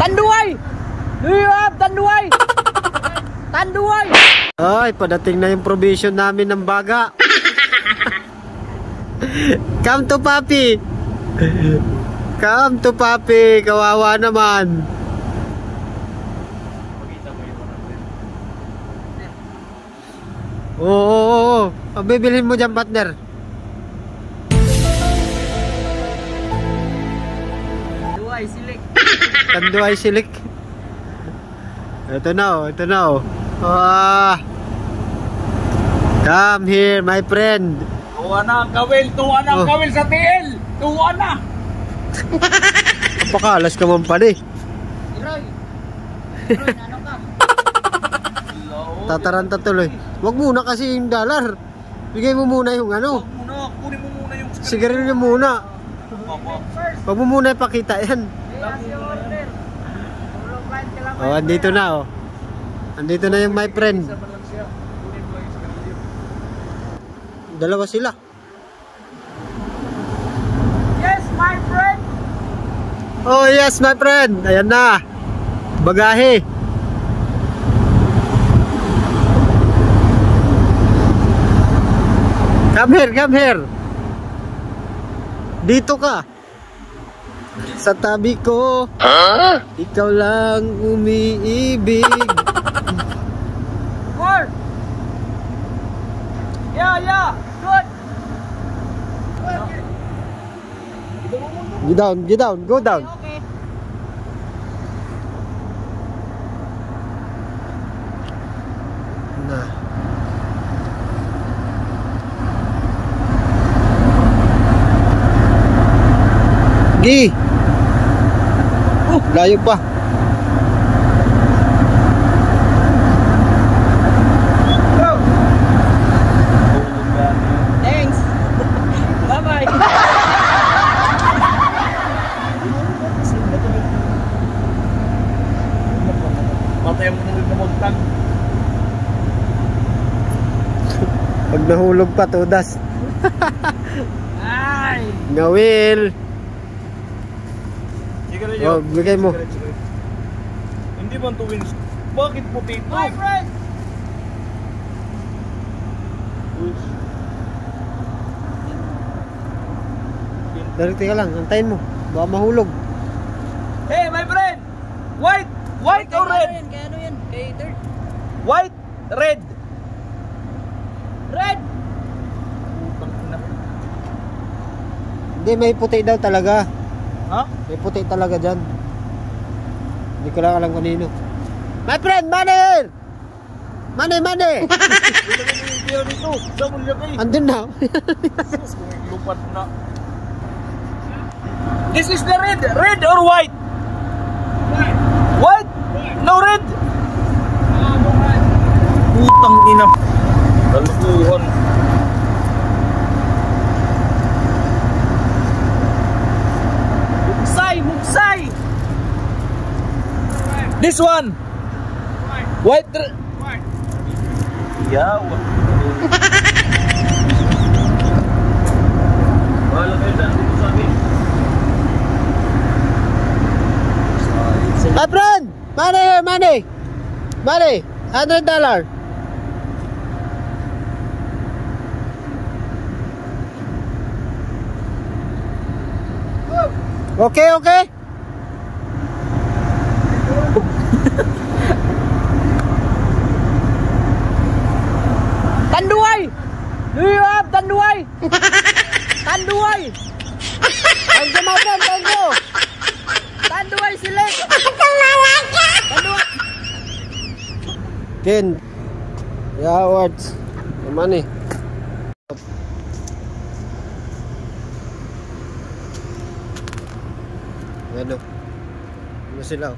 Tanduay! Do you have Tanduay? Tanduay! Ay, padating na yung provision namin ng baga. Come to papi. Come to papi. Kawawa naman. Oo. Bibilhin mo dyan, partner. Tanduay silik. Tanduay silik. Ito na oh. Ito na oh. Come here, my friend. Tuwa na ang kawil. Tuwa na ang kawil sa TL. Tuwa na. Pakalas ka man pala eh. Roy, ano ka? Tataranta tuloy. Wag muna kasi yung dollar. Bigay mo muna yung ano. Wag muna. Kunin mo muna yung sigarilyo muna. Wag mo muna ipakita yan. Oh, andito na oh. Andito na yung my friend. Dalawa sila. Yes, my friend. Oh yes, my friend. Ayan na. Bagahe. Come here, come here. Dito ka. Sa tabi ko. Ikaw lang umiibig. More. Yeah. Good. Get down, go down. Okay. Nah. Gi. Layo pa. Thanks. Bye-bye. Matay mo nung lumagtag. Pag nahulog pa, tudas. Ay! Ngawil. Oh, bigay mo. Hindi man to wins. Bakit potato? My friend! Darito ka lang, antayin mo. Baka mahulog. Hey, my friend! White! White or red? Kaya ano yan? Kay third? White, red. Red! Hindi, may puti daw talaga. Ha? May puti talaga dyan. Hindi ko lang alam kanino. My friend, money! Money! Andun na. Lupat na. This is the red. Red or white? White? No red? Putang ina. Dalukuhan. Mugsay! This one! White. Yaw. Wala kayo dyan dito sa amin. My friend! Money! $100. Okay? Tanduay! Do you have Tanduay? Tanduay! Thank you, my friend. Thank you! Tanduay silik! Tanduay! Ken. Yeah, words. The money. Ano sila?